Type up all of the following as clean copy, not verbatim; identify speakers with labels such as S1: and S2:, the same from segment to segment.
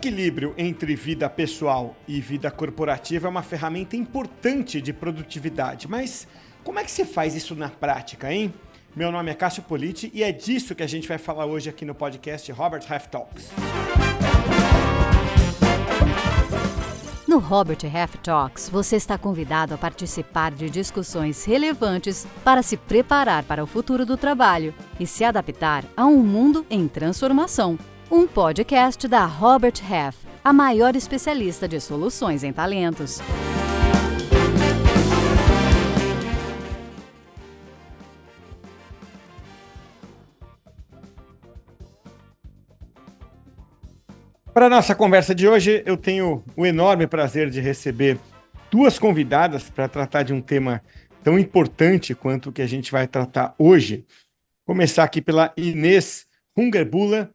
S1: equilíbrio entre vida pessoal e vida corporativa é uma ferramenta importante de produtividade, mas como é que se faz isso na prática, hein? Meu nome é Cássio Politi e é disso que a gente vai falar hoje aqui no podcast Robert Half Talks.
S2: No Robert Half Talks, você está convidado a participar de discussões relevantes para se preparar para o futuro do trabalho e se adaptar a um mundo em transformação. Um podcast da Robert Half, a maior especialista de soluções em talentos.
S1: Para a nossa conversa de hoje, eu tenho o enorme prazer de receber duas convidadas para tratar de um tema tão importante quanto o que a gente vai tratar hoje. Começar aqui pela Inês Hungerbula,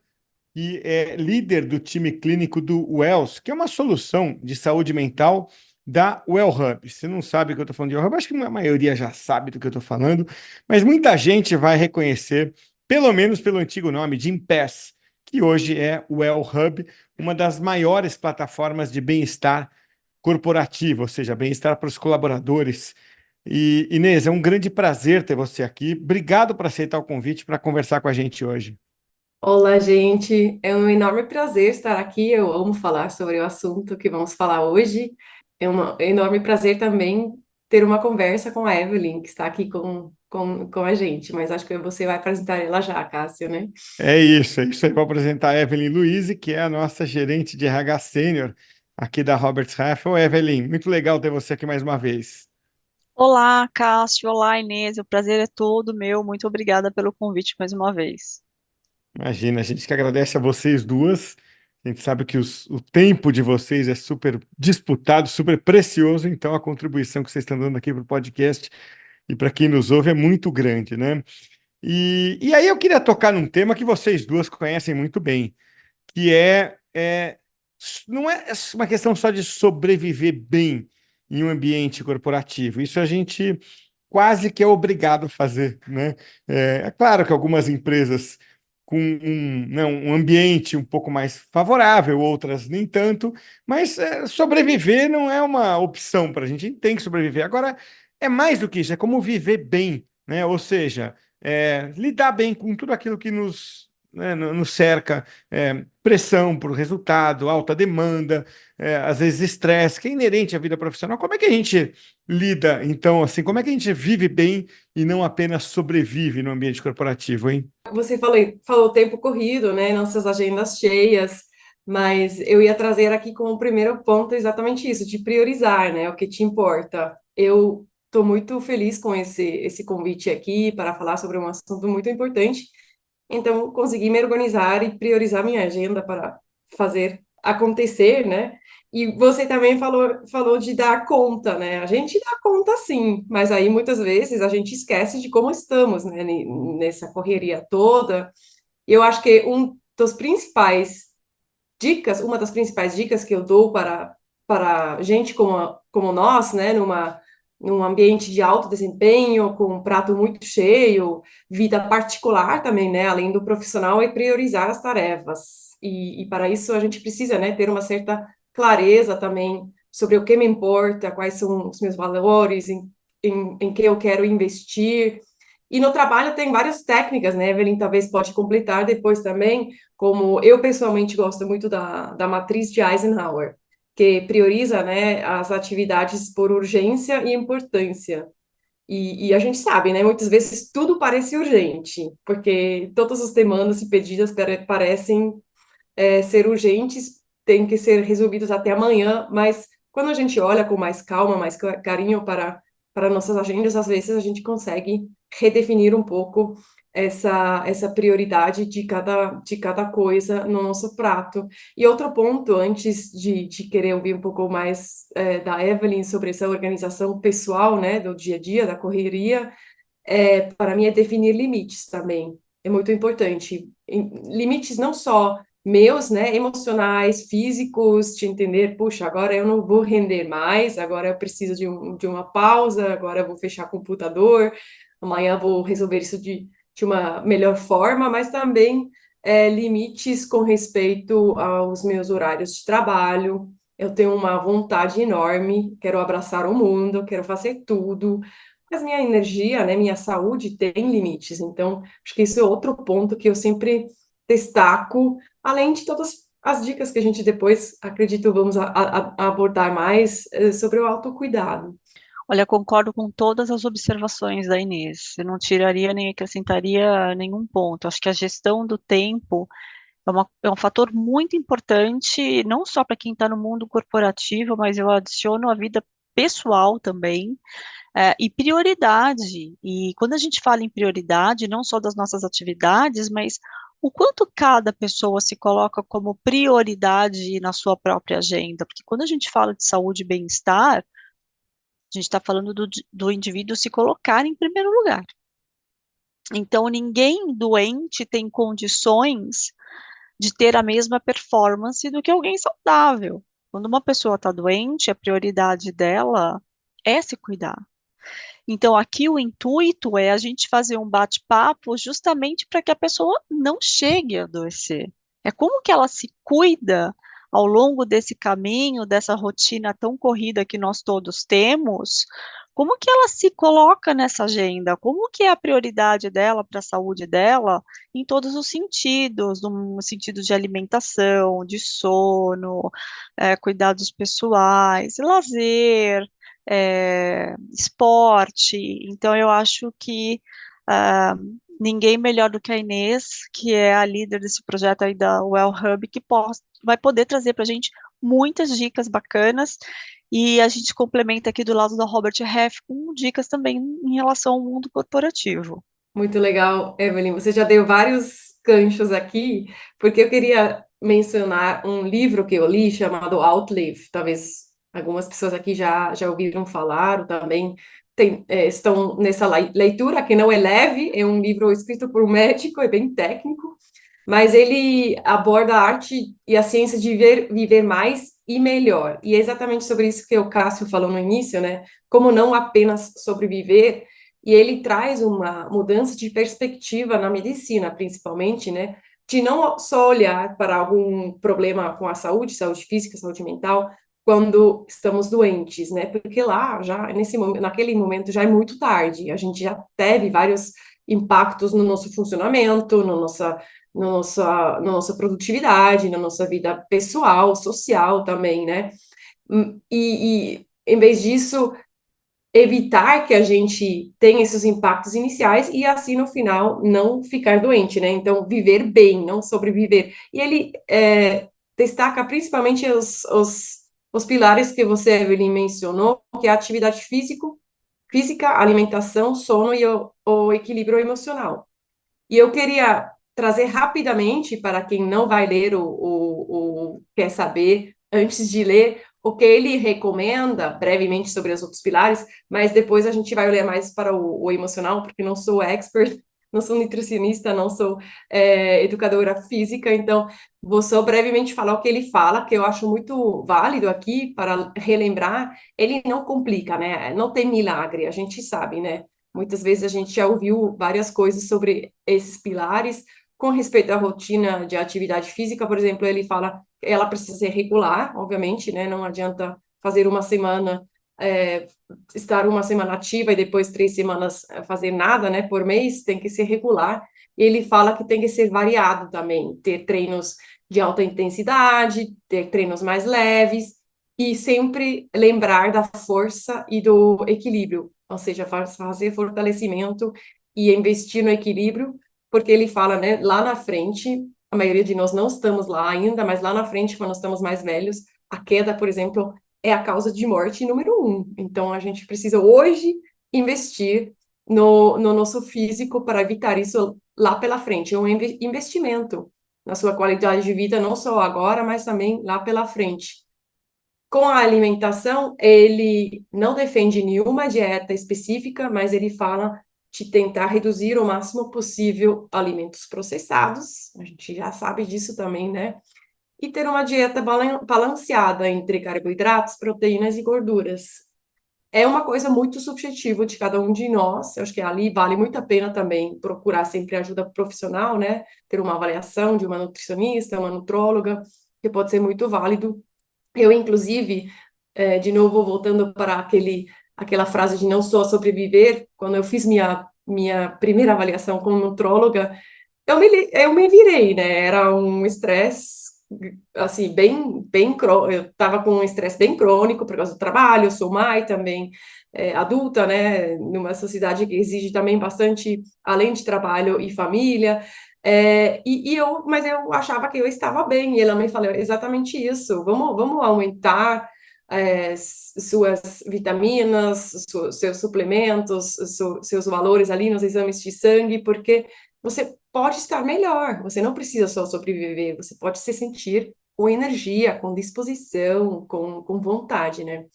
S1: que é líder do time clínico do Wells, que é uma solução de saúde mental da WellHub. Se não sabe o que eu estou falando de WellHub, acho que a maioria já sabe do que eu estou falando, mas muita gente vai reconhecer, pelo menos pelo antigo nome, de Gympass, que hoje é o WellHub, uma das maiores plataformas de bem-estar corporativo, ou seja, bem-estar para os colaboradores. E, Inês, é um grande prazer ter você aqui. Obrigado por aceitar o convite para conversar com a gente hoje.
S3: Olá, gente. É um enorme prazer estar aqui. Eu amo falar sobre o assunto que vamos falar hoje. É um enorme prazer também ter uma conversa com a Evelyn, que está aqui com a gente. Mas acho que você vai apresentar ela já, Cássio, né?
S1: É isso aí. Vou apresentar a Evelyn Luiz, que é a nossa gerente de RH Sênior aqui da Roberts Half. Ô, Evelyn, muito legal ter você aqui mais uma vez.
S4: Olá, Cássio. Olá, Inês. O prazer é todo meu. Muito obrigada pelo convite mais uma vez.
S1: Imagina, a gente que agradece a vocês duas. A gente sabe que o tempo de vocês é super disputado, super precioso, então a contribuição que vocês estão dando aqui para o podcast e para quem nos ouve é muito grande, né? E aí eu queria tocar num tema que vocês duas conhecem muito bem, que não é uma questão só de sobreviver bem em um ambiente corporativo. Isso a gente quase que é obrigado a fazer, né? É claro que algumas empresas com um ambiente um pouco mais favorável, outras nem tanto, mas sobreviver não é uma opção para a gente tem que sobreviver. Agora, é mais do que isso, é como viver bem, né? Ou seja, lidar bem com tudo aquilo que nos cerca, pressão por resultado, alta demanda, às vezes estresse, que é inerente à vida profissional. Como é que a gente lida, então, assim, como é que a gente vive bem e não apenas sobrevive no ambiente corporativo, hein?
S3: Você falou tempo corrido, né? Nossas agendas cheias, mas eu ia trazer aqui como primeiro ponto exatamente isso, de priorizar, né? O que te importa. Eu estou muito feliz com esse convite aqui para falar sobre um assunto muito importante. Então, consegui me organizar e priorizar minha agenda para fazer acontecer, né? E você também falou de dar conta, né? A gente dá conta sim, mas aí muitas vezes a gente esquece de como estamos, né? Nessa correria toda. E eu acho que uma das principais dicas que eu dou para gente como nós, né? Num ambiente de alto desempenho, com um prato muito cheio, vida particular também, né? Além do profissional, é priorizar as tarefas. E para isso a gente precisa, né, ter uma certa clareza também sobre o que me importa, quais são os meus valores, em que eu quero investir. E no trabalho tem várias técnicas, né? Evelyn talvez pode completar depois também, como eu pessoalmente gosto muito da matriz de Eisenhower, que prioriza, né, as atividades por urgência e importância. E a gente sabe, né, muitas vezes tudo parece urgente, porque todas as demandas e pedidos parecem ser urgentes, têm que ser resolvidos até amanhã, mas quando a gente olha com mais calma, mais carinho para nossas agendas, às vezes a gente consegue redefinir um pouco essa prioridade de cada coisa no nosso prato. E outro ponto, antes de querer ouvir um pouco mais da Evelyn sobre essa organização pessoal, né, do dia a dia, da correria, para mim é definir limites também. É muito importante. Limites não só meus, né, emocionais, físicos, de entender, puxa, agora eu não vou render mais, agora eu preciso de uma pausa, agora eu vou fechar o computador, amanhã eu vou resolver isso de uma melhor forma, mas também limites com respeito aos meus horários de trabalho. Eu tenho uma vontade enorme, quero abraçar o mundo, quero fazer tudo, mas minha energia, né, minha saúde tem limites. Então, acho que isso é outro ponto que eu sempre destaco, além de todas as dicas que a gente depois, acredito, vamos abordar mais sobre o autocuidado.
S4: Olha, concordo com todas as observações da Inês. Eu não tiraria nem acrescentaria nenhum ponto. Acho que a gestão do tempo é um fator muito importante, não só para quem está no mundo corporativo, mas eu adiciono a vida pessoal também, e prioridade. E quando a gente fala em prioridade, não só das nossas atividades, mas o quanto cada pessoa se coloca como prioridade na sua própria agenda. Porque quando a gente fala de saúde e bem-estar, a gente está falando do indivíduo se colocar em primeiro lugar. Então, ninguém doente tem condições de ter a mesma performance do que alguém saudável. Quando uma pessoa está doente, a prioridade dela é se cuidar. Então, aqui o intuito é a gente fazer um bate-papo justamente para que a pessoa não chegue a adoecer. É como que ela se cuida ao longo desse caminho, dessa rotina tão corrida que nós todos temos, como que ela se coloca nessa agenda? Como que é a prioridade dela para a saúde dela em todos os sentidos, no sentido de alimentação, de sono, cuidados pessoais, lazer, esporte. Então, eu acho que ninguém melhor do que a Inês, que é a líder desse projeto aí da Well Hub, que vai poder trazer para a gente muitas dicas bacanas. E a gente complementa aqui do lado da Robert Half com dicas também em relação ao mundo corporativo.
S3: Muito legal, Evelyn. Você já deu vários ganchos aqui, porque eu queria mencionar um livro que eu li chamado Outlive. Talvez algumas pessoas aqui já ouviram falar, ou também estão nessa leitura, que não é leve, é um livro escrito por um médico, é bem técnico, mas ele aborda a arte e a ciência de viver mais e melhor. E é exatamente sobre isso que o Cássio falou no início, né? Como não apenas sobreviver, e ele traz uma mudança de perspectiva na medicina, principalmente, né? De não só olhar para algum problema com a saúde, saúde física, saúde mental, quando estamos doentes, né? Porque lá, já naquele momento, já é muito tarde. A gente já teve vários impactos no nosso funcionamento, na nossa produtividade, na nossa vida pessoal, social também, né? E em vez disso, evitar que a gente tenha esses impactos iniciais e assim no final não ficar doente, né? Então, viver bem, não sobreviver. E ele destaca principalmente os pilares que você, Evelyn, mencionou, que é a atividade física, alimentação, sono e o equilíbrio emocional. E eu queria trazer rapidamente, para quem não vai ler ou quer saber, antes de ler, o que ele recomenda, brevemente, sobre os outros pilares, mas depois a gente vai olhar mais para o emocional, porque não sou expert, não sou nutricionista, não sou educadora física, então vou só brevemente falar o que ele fala, que eu acho muito válido aqui para relembrar. Ele não complica, né? Não tem milagre, a gente sabe, né? Muitas vezes a gente já ouviu várias coisas sobre esses pilares. Com respeito à rotina de atividade física, por exemplo, ele fala que ela precisa ser regular, obviamente, né? Não adianta fazer uma semana, estar uma semana ativa e depois 3 semanas fazer nada, né? Por mês, tem que ser regular. E ele fala que tem que ser variado também, ter treinos de alta intensidade, ter treinos mais leves, e sempre lembrar da força e do equilíbrio, ou seja, fazer fortalecimento e investir no equilíbrio, porque ele fala, né, lá na frente, a maioria de nós não estamos lá ainda, mas lá na frente, quando estamos mais velhos, a queda, por exemplo, é a causa de morte número 1. Então, a gente precisa hoje investir no nosso físico para evitar isso lá pela frente. É um investimento na sua qualidade de vida, não só agora, mas também lá pela frente. Com a alimentação, ele não defende nenhuma dieta específica, mas ele fala de tentar reduzir o máximo possível alimentos processados, a gente já sabe disso também, né? E ter uma dieta balanceada entre carboidratos, proteínas e gorduras. é uma coisa muito subjetiva de cada um de nós. Eu acho que ali vale muito a pena também procurar sempre ajuda profissional, né? Ter uma avaliação de uma nutricionista, uma nutróloga, que pode ser muito válido. Eu, inclusive, de novo, voltando para aquela frase de não só sobreviver, quando eu fiz minha primeira avaliação como nutróloga, eu me virei, né? Era um estresse, assim, eu estava com um estresse bem crônico por causa do trabalho, eu sou mãe também, adulta, né? Numa sociedade que exige também bastante, além de trabalho e família. Mas eu achava que eu estava bem, e ela me falou exatamente isso, vamos aumentar suas vitaminas, seus suplementos, seus valores ali nos exames de sangue, porque você pode estar melhor, você não precisa só sobreviver, você pode se sentir com energia, com disposição, com vontade, né?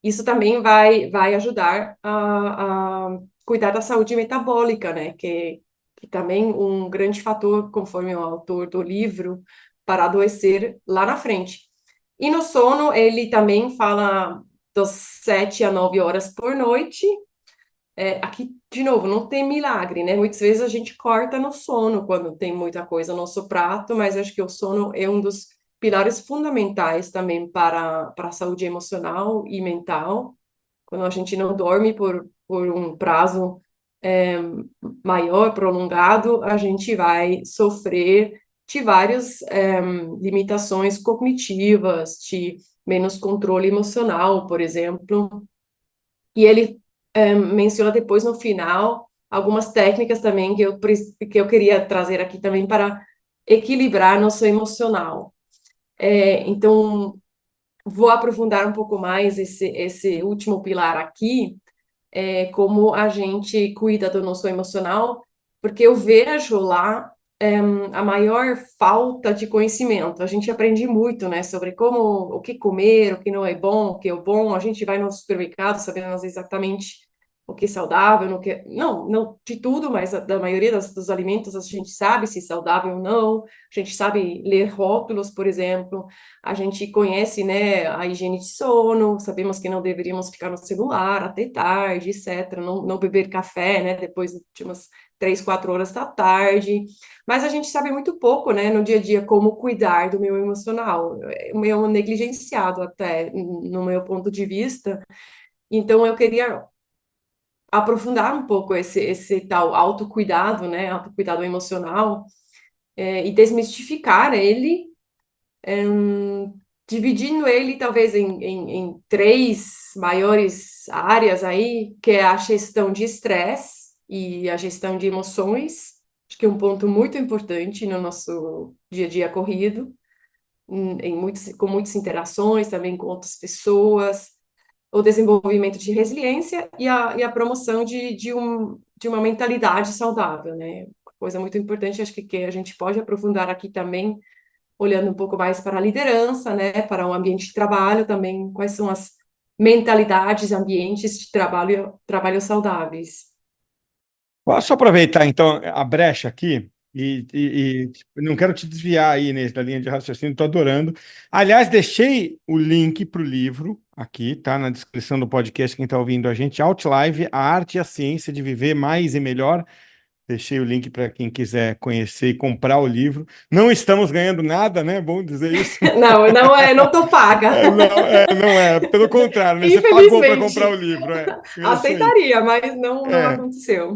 S3: Isso também vai ajudar a cuidar da saúde metabólica, né? Que também um grande fator, conforme o autor do livro, para adoecer lá na frente. E no sono, ele também fala das 7 a 9 horas por noite. Aqui, de novo, não tem milagre, né? Muitas vezes a gente corta no sono quando tem muita coisa no nosso prato, mas acho que o sono é um dos pilares fundamentais também para a saúde emocional e mental. Quando a gente não dorme por um prazo é, maior, prolongado, a gente vai sofrer de várias limitações cognitivas, de menos controle emocional, por exemplo. E ele menciona depois no final algumas técnicas também que eu queria trazer aqui também para equilibrar nosso emocional. Então, vou aprofundar um pouco mais esse último pilar aqui, como a gente cuida do nosso emocional, porque eu vejo lá a maior falta de conhecimento. A gente aprende muito, né, sobre o que comer, o que não é bom, o que é bom. A gente vai no supermercado sabendo exatamente o que é saudável, não de tudo, mas da maioria dos alimentos a gente sabe se é saudável ou não. A gente sabe ler rótulos, por exemplo. A gente conhece, né, a higiene de sono, sabemos que não deveríamos ficar no celular até tarde, etc. Não beber café, né, depois de umas 3, 4 horas da tarde. Mas a gente sabe muito pouco, né, no dia a dia, como cuidar do meu emocional. O meu negligenciado até, no meu ponto de vista. Então, eu queria aprofundar um pouco esse tal autocuidado, né, autocuidado emocional, e desmistificar ele, dividindo ele talvez em três maiores áreas aí, que é a gestão de estresse e a gestão de emoções. Acho que é um ponto muito importante no nosso dia a dia corrido, com muitas interações também com outras pessoas, o desenvolvimento de resiliência e a promoção de uma mentalidade saudável, né? Coisa muito importante, acho que a gente pode aprofundar aqui também, olhando um pouco mais para a liderança, né? Para o ambiente de trabalho também, quais são as mentalidades, ambientes de trabalho saudáveis.
S1: Posso aproveitar, então, a brecha aqui e não quero te desviar aí da linha de raciocínio, estou adorando. Aliás, deixei o link para o livro aqui, tá? Na descrição do podcast, quem está ouvindo a gente, Outlive, A Arte e a Ciência de Viver Mais e Melhor. Deixei o link para quem quiser conhecer e comprar o livro. Não estamos ganhando nada, né? Bom dizer isso.
S3: Não tô paga.
S1: Não é, pelo contrário, né? Você pagou para comprar o
S3: Infelizmente.
S1: livro, é isso aí.
S3: Aceitaria, mas não
S1: É.
S3: aconteceu.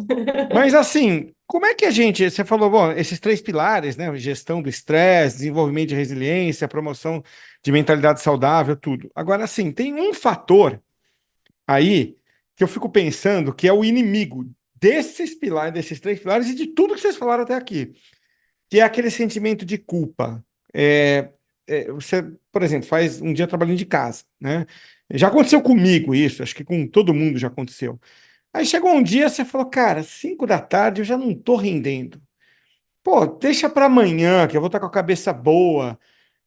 S1: Mas assim, como é que a gente, você falou, bom, esses três pilares, né? Gestão do estresse, desenvolvimento de resiliência, promoção de mentalidade saudável, tudo. Agora, assim, tem um fator aí que eu fico pensando que é o inimigo desses pilares, desses três pilares e de tudo que vocês falaram até aqui, que é aquele sentimento de culpa. Você, por exemplo, faz um dia trabalhando de casa, né? Já aconteceu comigo isso, acho que com todo mundo já aconteceu. Aí chegou um dia, você falou, cara, 5 da tarde eu já não tô rendendo. Pô, deixa para amanhã, que eu vou estar com a cabeça boa.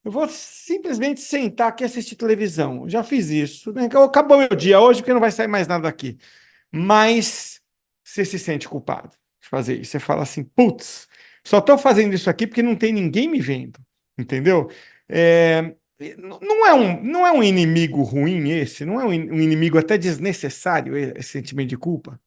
S1: Eu vou simplesmente sentar aqui e assistir televisão. Eu já fiz isso, né? Acabou meu dia hoje, porque não vai sair mais nada daqui. Mas você se sente culpado de fazer isso. Você fala assim, putz, só estou fazendo isso aqui porque não tem ninguém me vendo, entendeu? não é um inimigo ruim esse? Não é um inimigo até desnecessário esse sentimento de culpa?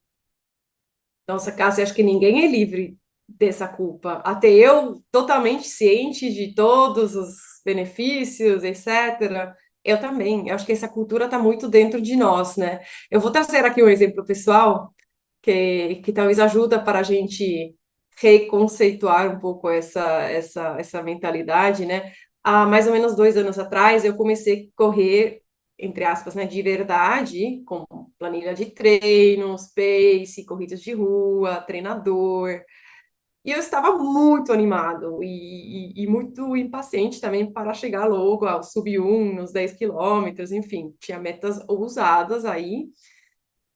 S3: Nossa, Cássia, acho que ninguém é livre dessa culpa. Até eu, totalmente ciente de todos os benefícios, etc. Eu também. Eu acho que essa cultura está muito dentro de nós, né? Eu vou trazer aqui um exemplo pessoal que talvez ajuda para a gente reconceituar um pouco essa mentalidade, né? Há mais ou menos 2 anos atrás, eu comecei a correr, entre aspas, né, de verdade, com planilha de treinos, pace, corridas de rua, treinador, e eu estava muito animado e muito impaciente também para chegar logo ao sub 1, nos 10 quilômetros, enfim, tinha metas ousadas aí,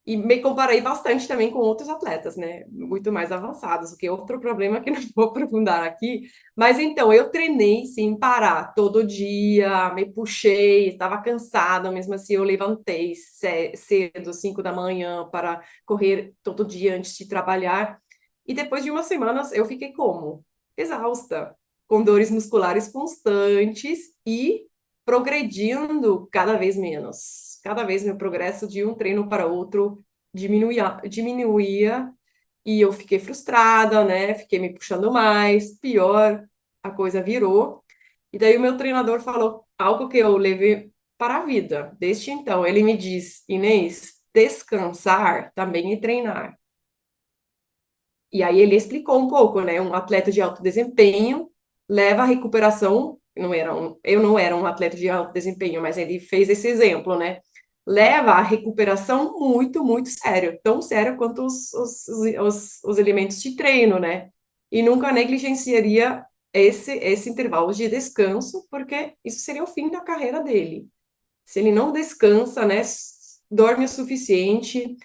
S3: e me comparei bastante também com outros atletas, né? Muito mais avançados, o que é outro problema que não vou aprofundar aqui. Mas então, eu treinei sem parar, todo dia, me puxei, estava cansada, mesmo assim eu levantei cedo, 5 da manhã, para correr todo dia antes de trabalhar. E depois de umas semanas eu fiquei como? Exausta, com dores musculares constantes e progredindo cada vez menos. Cada vez meu progresso de um treino para outro diminuía e eu fiquei frustrada, né? Fiquei me puxando mais, pior, a coisa virou. E daí o meu treinador falou algo que eu levei para a vida. Desde então, ele me diz, Inês, descansar também é treinar. E aí ele explicou um pouco, né? Um atleta de alto desempenho leva a recuperação, eu não era um atleta de alto desempenho, mas ele fez esse exemplo, né? Leva a recuperação muito, muito sério, tão sério quanto os elementos de treino, né? E nunca negligenciaria esse intervalo de descanso, porque isso seria o fim da carreira dele. Se ele não descansa, né? Dorme o suficiente,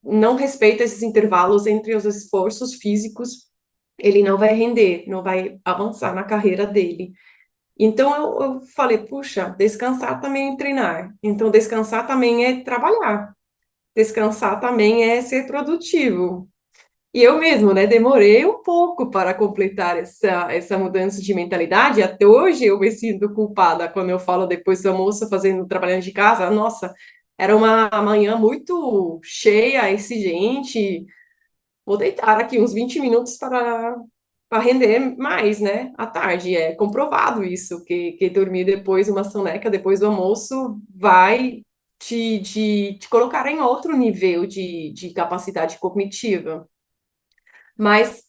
S3: não respeita esses intervalos entre os esforços físicos, ele não vai render, não vai avançar na carreira dele. Então eu falei, puxa, descansar também é treinar. Então descansar também é trabalhar. Descansar também é ser produtivo. E eu mesmo, né, demorei um pouco para completar essa mudança de mentalidade. Até hoje eu me sinto culpada quando eu falo depois do almoço, trabalhando de casa. Nossa, era uma manhã muito cheia, exigente. Vou deitar aqui uns 20 minutos para render mais, né? À tarde. É comprovado isso, que dormir depois, uma soneca depois do almoço, vai te colocar em outro nível de capacidade cognitiva. Mas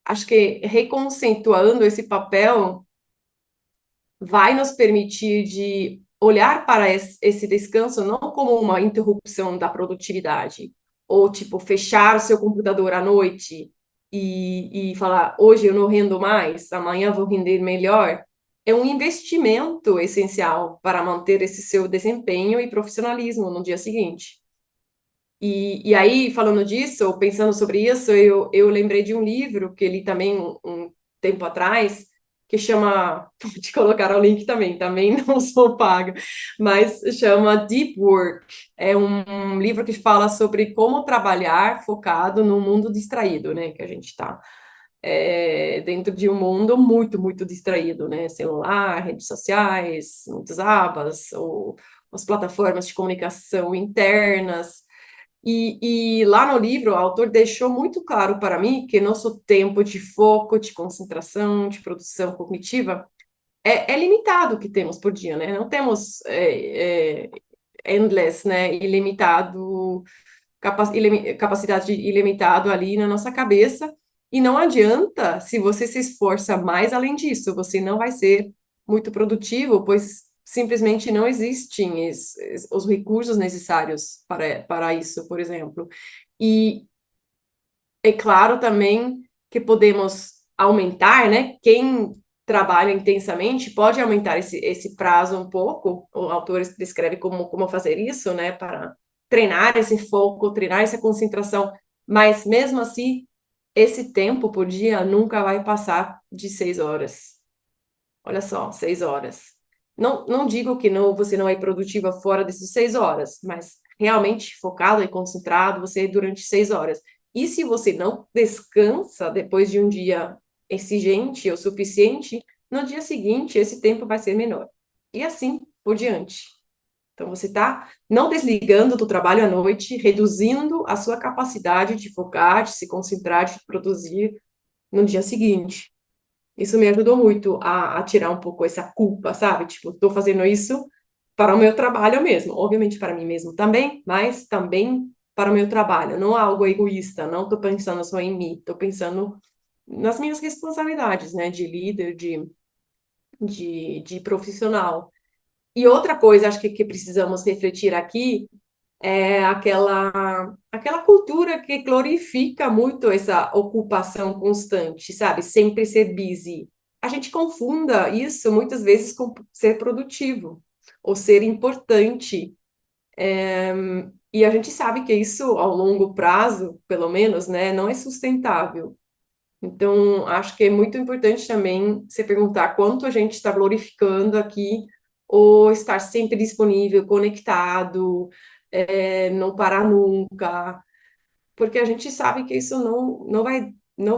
S3: acho que reconceituando esse papel vai nos permitir de olhar para esse descanso não como uma interrupção da produtividade, ou tipo, fechar o seu computador à noite e falar, hoje eu não rendo mais, amanhã vou render melhor. É um investimento essencial para manter esse seu desempenho e profissionalismo no dia seguinte. E aí, falando disso, pensando sobre isso, eu lembrei de um livro que li também um tempo atrás, que chama, vou te colocar o link também não sou paga, mas chama Deep Work. É um livro que fala sobre como trabalhar focado no mundo distraído, né, que a gente está dentro de um mundo muito, muito distraído, né, celular, redes sociais, muitas abas, ou as plataformas de comunicação internas, e lá no livro, o autor deixou muito claro para mim que nosso tempo de foco, de concentração, de produção cognitiva é limitado que temos por dia, né? Não temos endless, né? Ilimitado, capacidade ilimitado ali na nossa cabeça. E não adianta se você se esforça mais além disso, você não vai ser muito produtivo, pois simplesmente não existem os recursos necessários para isso, por exemplo. E é claro também que podemos aumentar, né? Quem trabalha intensamente pode aumentar esse prazo um pouco. O autor descreve como fazer isso, né? Para treinar esse foco, treinar essa concentração. Mas mesmo assim, esse tempo por dia nunca vai passar de 6 horas. Olha só, 6 horas. Não digo que você não é produtiva fora dessas 6 horas, mas realmente focado e concentrado, você é durante 6 horas. E se você não descansa depois de um dia exigente o suficiente, no dia seguinte esse tempo vai ser menor. E assim por diante. Então, você está não desligando do trabalho à noite, reduzindo a sua capacidade de focar, de se concentrar, de produzir no dia seguinte. Isso me ajudou muito a tirar um pouco essa culpa, sabe? Tipo, estou fazendo isso para o meu trabalho mesmo. Obviamente para mim mesmo também, mas também para o meu trabalho. Não é algo egoísta, não estou pensando só em mim, estou pensando nas minhas responsabilidades, né? De líder, de profissional. E outra coisa, acho que precisamos refletir aqui é aquela cultura que glorifica muito essa ocupação constante, sabe? Sempre ser busy. A gente confunda isso muitas vezes com ser produtivo ou ser importante. E a gente sabe que isso, ao longo prazo, pelo menos, né, não é sustentável. Então, acho que é muito importante também se perguntar quanto a gente está glorificando aqui, ou estar sempre disponível, conectado, não parar nunca, porque a gente sabe que isso não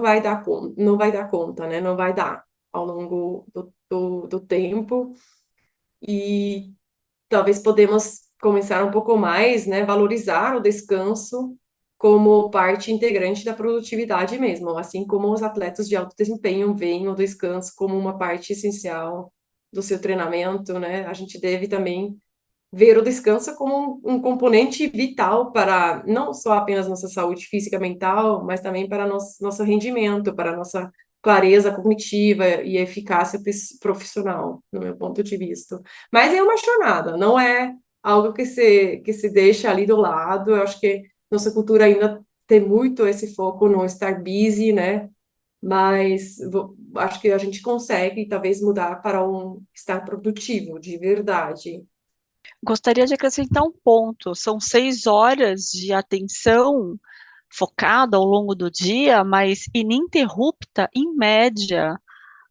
S3: vai dar conta, não vai dar conta, né? Não vai dar ao longo do tempo, e talvez podemos começar um pouco mais, né, valorizar o descanso como parte integrante da produtividade mesmo, assim como os atletas de alto desempenho veem o descanso como uma parte essencial do seu treinamento, né? A gente deve também ver o descanso como um componente vital para não só apenas nossa saúde física e mental, mas também para nosso rendimento, para nossa clareza cognitiva e eficácia profissional, no meu ponto de vista. Mas é uma jornada, não é algo que se deixa ali do lado. Eu acho que nossa cultura ainda tem muito esse foco no estar busy, né? Mas acho que a gente consegue talvez mudar para um estar produtivo, de verdade.
S4: Gostaria de acrescentar um ponto: são 6 horas de atenção focada ao longo do dia, mas ininterrupta, em média.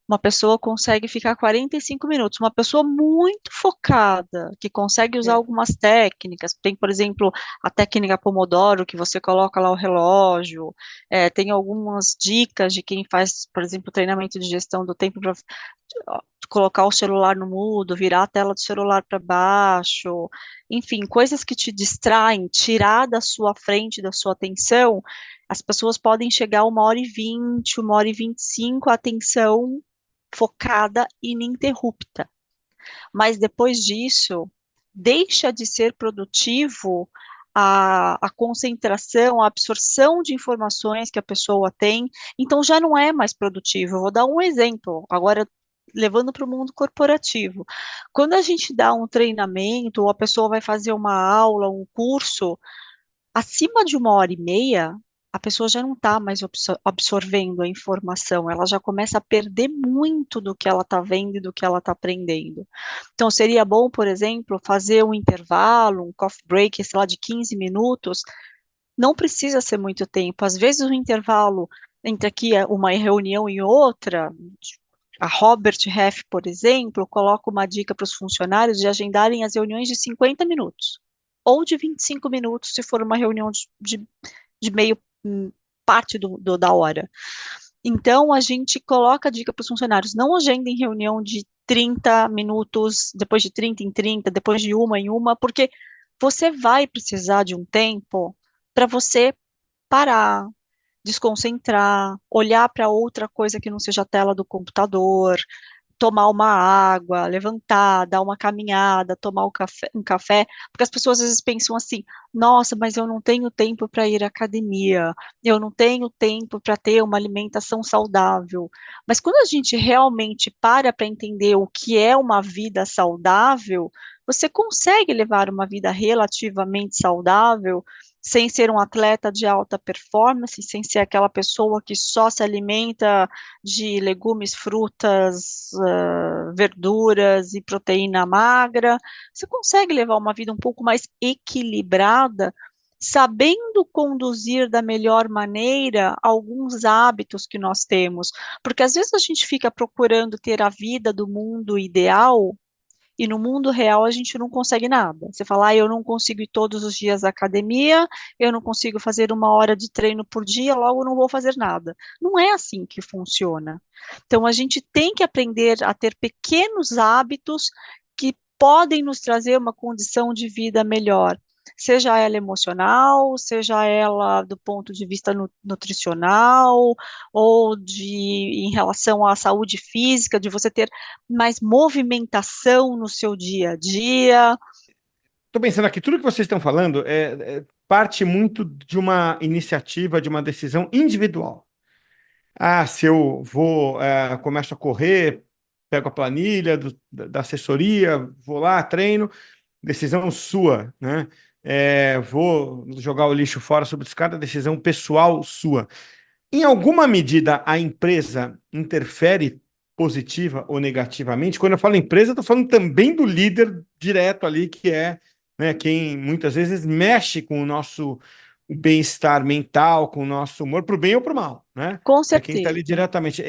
S4: Uma pessoa consegue ficar 45 minutos. Uma pessoa muito focada, que consegue usar
S3: É.
S4: algumas técnicas. Tem, por exemplo, a técnica Pomodoro, que você coloca lá o relógio. Tem algumas dicas de quem faz, por exemplo, treinamento de gestão do tempo para colocar o celular no mudo, virar a tela do celular para baixo. Enfim, coisas que te distraem, tirar da sua frente, da sua atenção. As pessoas podem chegar a 1h20, 1h25, a atenção focada e ininterrupta. Mas depois disso, deixa de ser produtivo a concentração, a absorção de informações que a pessoa tem, então já não é mais produtivo. Eu vou dar um exemplo, agora levando para o mundo corporativo. Quando a gente dá um treinamento, ou a pessoa vai fazer uma aula, um curso, acima de 1h30, a pessoa já não está mais absorvendo a informação, ela já começa a perder muito do que ela está vendo e do que ela está aprendendo. Então, seria bom, por exemplo, fazer um intervalo, um coffee break, sei lá, de 15 minutos, não precisa ser muito tempo, às vezes o intervalo entre aqui uma reunião e outra, a Robert Half, por exemplo, coloca uma dica para os funcionários de agendarem as reuniões de 50 minutos, ou de 25 minutos, se for uma reunião de meio parte da hora. Então, a gente coloca a dica para os funcionários: não agendem reunião de 30 minutos, depois de 30 em 30, depois de uma em uma, porque você vai precisar de um tempo para você parar, desconcentrar, olhar para outra coisa que não seja a tela do computador, tomar uma água, levantar, dar uma caminhada, tomar um café, porque as pessoas às vezes pensam assim: nossa, mas eu não tenho tempo para ir à academia, eu não tenho tempo para ter uma alimentação saudável. Mas quando a gente realmente para entender o que é uma vida saudável, você consegue levar uma vida relativamente saudável, sem ser um atleta de alta performance, sem ser aquela pessoa que só se alimenta de legumes, frutas, verduras e proteína magra. Você consegue levar uma vida um pouco mais equilibrada, sabendo conduzir da melhor maneira alguns hábitos que nós temos. Porque às vezes a gente fica procurando ter a vida do mundo ideal E no mundo real a gente não consegue nada. Você fala, eu não consigo ir todos os dias à academia, eu não consigo fazer 1 hora de treino por dia, logo não vou fazer nada. Não é assim que funciona. Então a gente tem que aprender a ter pequenos hábitos que podem nos trazer uma condição de vida melhor. Seja ela emocional, seja ela do ponto de vista nutricional, ou em relação à saúde física, de você ter mais movimentação no seu dia a dia.
S1: Estou pensando aqui, tudo que vocês estão falando parte muito de uma iniciativa, de uma decisão individual. Se eu começo a correr, pego a planilha da assessoria, vou lá, treino, decisão sua, né? Vou jogar o lixo fora sobre escada, decisão pessoal sua. Em alguma medida, a empresa interfere positiva ou negativamente? Quando eu falo empresa, eu estou falando também do líder direto ali, que é, né, quem muitas vezes mexe com o nosso bem-estar mental, com o nosso humor, para o bem ou para o mal, né?
S4: Com
S1: É quem está ali
S4: certeza.
S1: diretamente.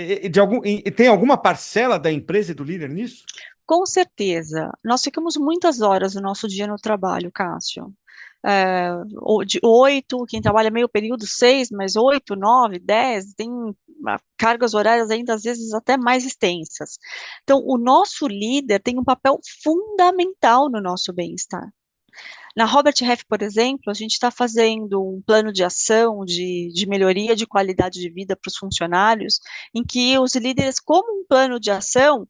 S1: Tem alguma parcela da empresa e do líder nisso?
S4: Com certeza. Nós ficamos muitas horas do nosso dia no trabalho, Cássio. De 8, quem trabalha meio período, 6, mas 8, 9, 10, tem cargas horárias ainda às vezes até mais extensas. Então, o nosso líder tem um papel fundamental no nosso bem-estar. Na Robert Half, por exemplo, a gente está fazendo um plano de ação de melhoria de qualidade de vida para os funcionários, em que os líderes, como um plano de ação,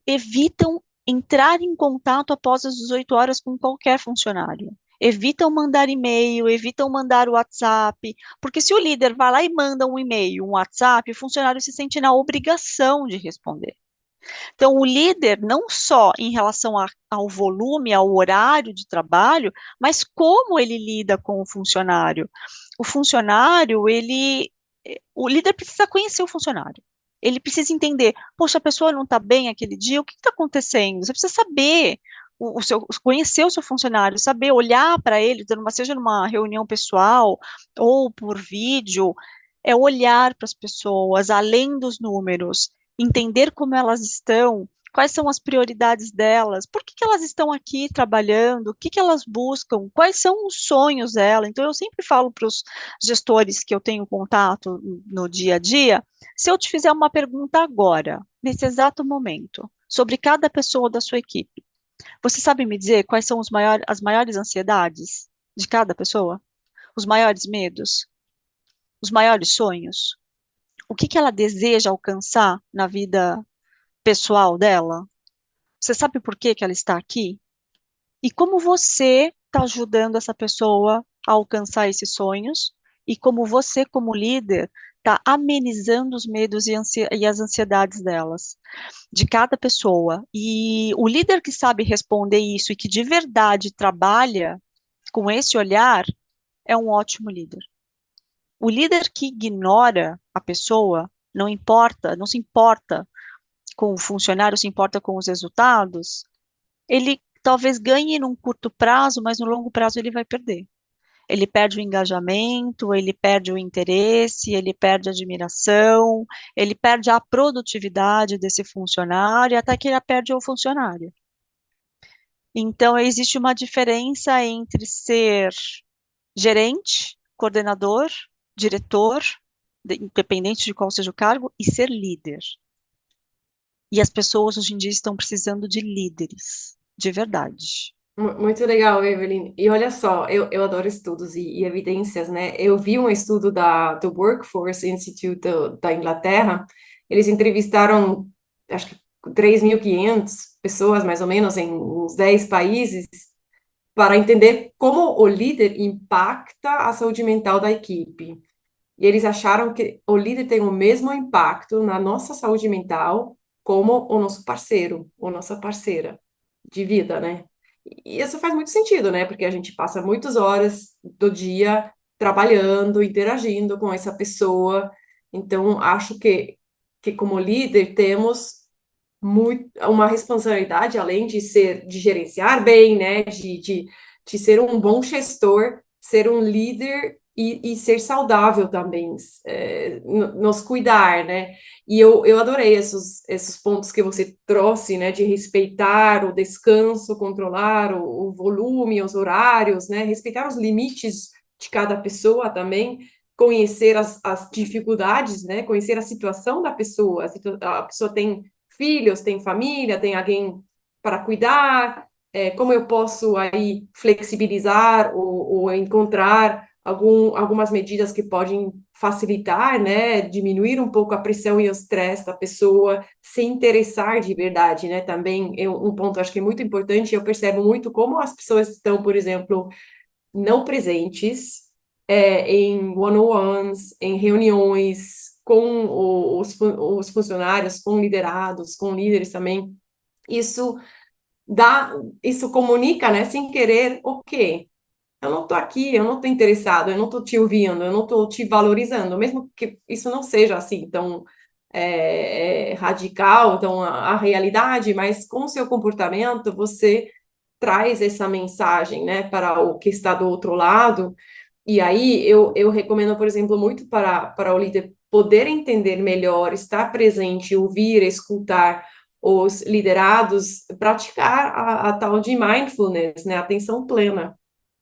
S4: evitam entrar em contato após as 18 horas com qualquer funcionário. Evitam mandar e-mail, evitam mandar WhatsApp, porque se o líder vai lá e manda um e-mail, um WhatsApp, o funcionário se sente na obrigação de responder. Então, o líder, não só em relação ao volume, ao horário de trabalho, mas como ele lida com o funcionário. O funcionário, o líder precisa conhecer o funcionário. Ele precisa entender, poxa, a pessoa não está bem aquele dia, o que está acontecendo? Você precisa saber, conhecer o seu funcionário, saber olhar para ele, seja numa reunião pessoal ou por vídeo, olhar para as pessoas, além dos números, entender como elas estão, quais são as prioridades delas, por que elas estão aqui trabalhando, o que elas buscam, quais são os sonhos dela. Então, eu sempre falo para os gestores que eu tenho contato no dia a dia, se eu te fizer uma pergunta agora, nesse exato momento, sobre cada pessoa da sua equipe, você sabe me dizer quais são as maiores ansiedades de cada pessoa? Os maiores medos? Os maiores sonhos? O que ela deseja alcançar na vida pessoal dela? Você sabe por que ela está aqui? E como você está ajudando essa pessoa a alcançar esses sonhos? E como você, como líder, está amenizando os medos e as ansiedades delas, de cada pessoa. E o líder que sabe responder isso e que de verdade trabalha com esse olhar é um ótimo líder. O líder que ignora a pessoa, não se importa com o funcionário, se importa com os resultados, ele talvez ganhe num curto prazo, mas no longo prazo ele vai perder. Ele perde o engajamento, ele perde o interesse, ele perde a admiração, ele perde a produtividade desse funcionário, até que ele perde o funcionário. Então, existe uma diferença entre ser gerente, coordenador, diretor, independente de qual seja o cargo, e ser líder. E as pessoas hoje em dia estão precisando de líderes, de verdade.
S3: Muito legal, Evelyn. E olha só, eu adoro estudos e evidências, né? Eu vi um estudo do Workforce Institute da Inglaterra. Eles entrevistaram, acho que 3.500 pessoas, mais ou menos, em uns 10 países, para entender como o líder impacta a saúde mental da equipe. E eles acharam que o líder tem o mesmo impacto na nossa saúde mental como o nosso parceiro, ou nossa parceira de vida, né? E isso faz muito sentido, né? Porque a gente passa muitas horas do dia trabalhando, interagindo com essa pessoa. Então, acho que como líder temos uma responsabilidade, além de gerenciar bem, né? De ser um bom gestor, ser um líder e ser saudável também, nos cuidar, né? E eu adorei esses pontos que você trouxe, né? De respeitar o descanso, controlar o volume, os horários, né? Respeitar os limites de cada pessoa também, conhecer as dificuldades, né? Conhecer a situação da pessoa. A pessoa tem filhos, tem família, tem alguém para cuidar, como eu posso aí flexibilizar ou encontrar algumas medidas que podem facilitar, né, diminuir um pouco a pressão e o estresse da pessoa, se interessar de verdade, né, também é um ponto acho que é muito importante, eu percebo muito como as pessoas estão, por exemplo, não presentes, em one-on-ones, em reuniões com os funcionários, com liderados, com líderes também, isso dá, isso comunica, né, sem querer, o quê? Eu não estou aqui, eu não estou interessado, eu não estou te ouvindo, eu não estou te valorizando, mesmo que isso não seja assim tão radical, tão a realidade, mas com o seu comportamento você traz essa mensagem, né, para o que está do outro lado. E aí eu recomendo, por exemplo, muito para o líder poder entender melhor, estar presente, ouvir, escutar os liderados, praticar a tal de mindfulness, né, atenção plena,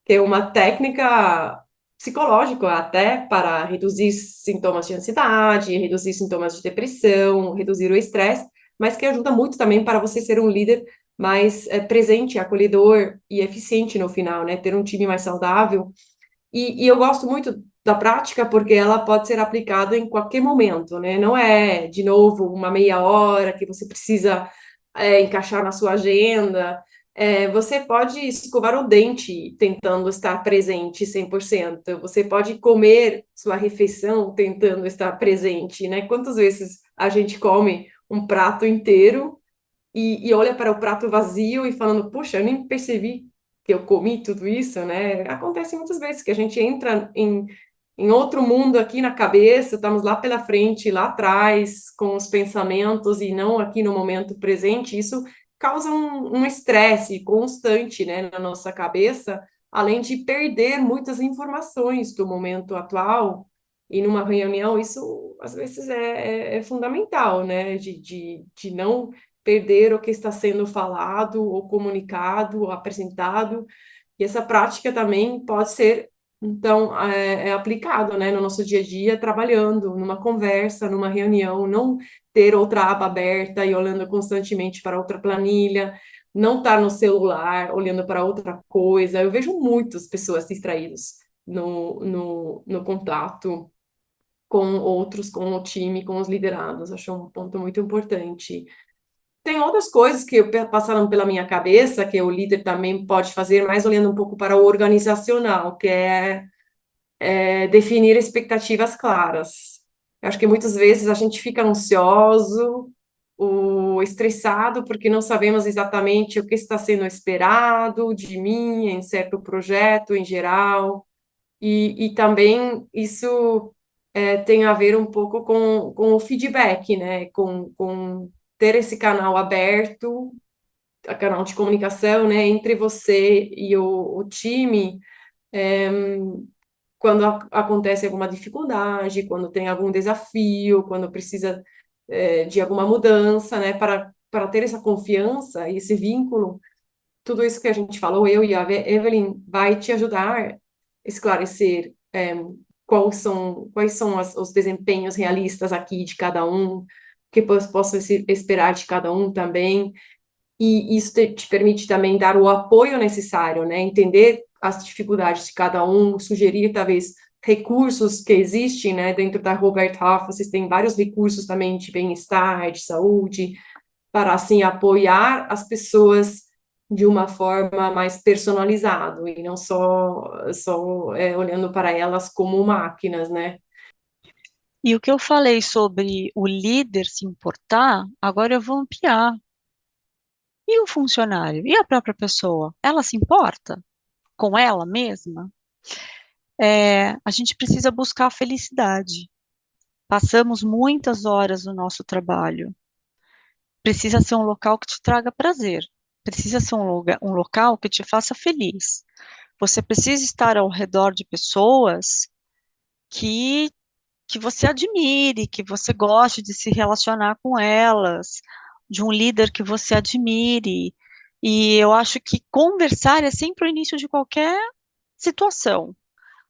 S3: que é uma técnica psicológica até para reduzir sintomas de ansiedade, reduzir sintomas de depressão, reduzir o estresse, mas que ajuda muito também para você ser um líder mais presente, acolhedor e eficiente no final, né? Ter um time mais saudável. E eu gosto muito da prática porque ela pode ser aplicada em qualquer momento, né? Não é, de novo, uma meia hora que você precisa encaixar na sua agenda. Você pode escovar o dente tentando estar presente 100%. Você pode comer sua refeição tentando estar presente, né? Quantas vezes a gente come um prato inteiro e olha para o prato vazio e falando, puxa, eu nem percebi que eu comi tudo isso, né? Acontece muitas vezes que a gente entra em outro mundo aqui na cabeça, estamos lá pela frente, lá atrás, com os pensamentos e não aqui no momento presente. Isso causa um estresse constante, né, na nossa cabeça, além de perder muitas informações do momento atual. E numa reunião, isso às vezes é fundamental, né, de não perder o que está sendo falado, ou comunicado, ou apresentado. E essa prática também pode ser, então, aplicado, né, no nosso dia a dia, trabalhando, numa conversa, numa reunião, não ter outra aba aberta e olhando constantemente para outra planilha, não estar no celular, olhando para outra coisa. Eu vejo muitas pessoas distraídas no contato com outros, com o time, com os liderados. Acho um ponto muito importante. Tem outras coisas que passaram pela minha cabeça, que o líder também pode fazer, mais olhando um pouco para o organizacional, que é definir expectativas claras. Eu acho que muitas vezes a gente fica ansioso ou estressado porque não sabemos exatamente o que está sendo esperado de mim em certo projeto em geral, e também isso tem a ver um pouco com o feedback, né? Com ter esse canal aberto, a canal de comunicação, né, entre você e o time, é, quando acontece alguma dificuldade, quando tem algum desafio, quando precisa de alguma mudança, né, para ter essa confiança e esse vínculo, tudo isso que a gente falou, eu e a Evelyn, vai te ajudar a esclarecer quais são os desempenhos realistas aqui de cada um, o que posso esperar de cada um também, e isso te permite também dar o apoio necessário, né? Entender as dificuldades de cada um, sugerir talvez recursos que existem, né? Dentro da Robert Half, vocês têm vários recursos também de bem-estar, de saúde, para assim apoiar as pessoas de uma forma mais personalizada e não só olhando para elas como máquinas, né?
S4: E o que eu falei sobre o líder se importar, agora eu vou ampliar. E o funcionário? E a própria pessoa? Ela se importa com ela mesma? A gente precisa buscar a felicidade. Passamos muitas horas no nosso trabalho. Precisa ser um local que te traga prazer. Precisa ser um local que te faça feliz. Você precisa estar ao redor de pessoas que você admire, que você goste de se relacionar com elas, de um líder que você admire. E eu acho que conversar é sempre o início de qualquer situação.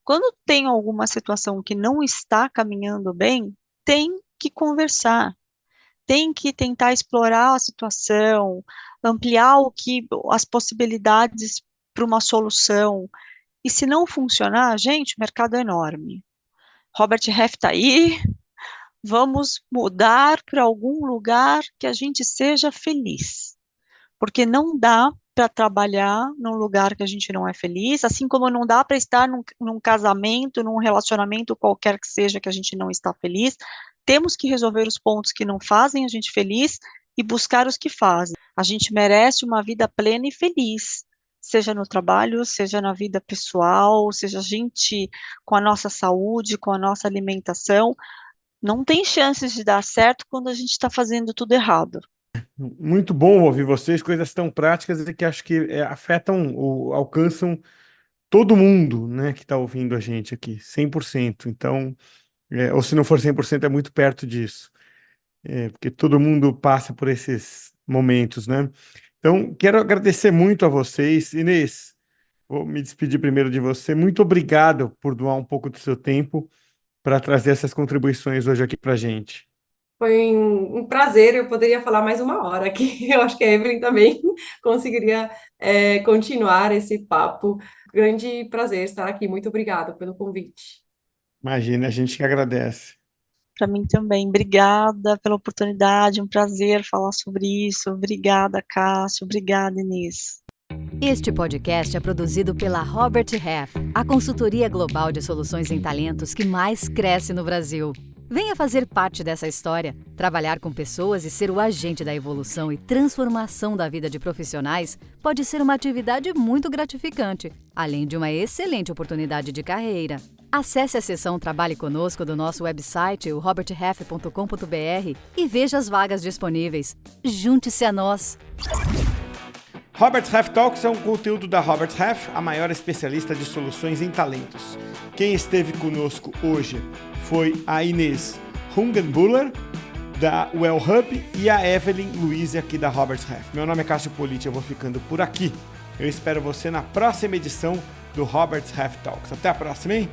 S4: Quando tem alguma situação que não está caminhando bem, tem que conversar, tem que tentar explorar a situação, ampliar as possibilidades para uma solução. E se não funcionar, gente, o mercado é enorme. Robert Half está aí, vamos mudar para algum lugar que a gente seja feliz. Porque não dá para trabalhar num lugar que a gente não é feliz, assim como não dá para estar num casamento, num relacionamento qualquer que seja que a gente não está feliz. Temos que resolver os pontos que não fazem a gente feliz e buscar os que fazem. A gente merece uma vida plena e feliz, seja no trabalho, seja na vida pessoal, seja a gente com a nossa saúde, com a nossa alimentação. Não tem chances de dar certo quando a gente está fazendo tudo errado.
S1: Muito bom ouvir vocês, coisas tão práticas e que acho que afetam ou alcançam todo mundo, né, que está ouvindo a gente aqui, 100%. Então, ou se não for 100%, é muito perto disso. Porque todo mundo passa por esses momentos, né? Então, quero agradecer muito a vocês. Inês, vou me despedir primeiro de você. Muito obrigado por doar um pouco do seu tempo para trazer essas contribuições hoje aqui para a gente.
S3: Foi um prazer, eu poderia falar mais uma hora aqui. Eu acho que a Evelyn também conseguiria continuar esse papo. Grande prazer estar aqui. Muito obrigada pelo convite.
S1: Imagina, a gente que agradece.
S4: Para mim também. Obrigada pela oportunidade, um prazer falar sobre isso. Obrigada, Cássio. Obrigada, Inês.
S2: Este podcast é produzido pela Robert Half, a consultoria global de soluções em talentos que mais cresce no Brasil. Venha fazer parte dessa história, trabalhar com pessoas e ser o agente da evolução e transformação da vida de profissionais pode ser uma atividade muito gratificante, além de uma excelente oportunidade de carreira. Acesse a seção Trabalhe Conosco do nosso website, o roberthalf.com.br, e veja as vagas disponíveis. Junte-se a nós!
S1: Robert Half Talks é um conteúdo da Robert Half, a maior especialista de soluções em talentos. Quem esteve conosco hoje foi a Inês Hungenbuller, da Well Hub, e a Evelyn Luiz, aqui da Robert Half. Meu nome é Cássio Politi, eu vou ficando por aqui. Eu espero você na próxima edição do Robert Half Talks. Até a próxima, hein?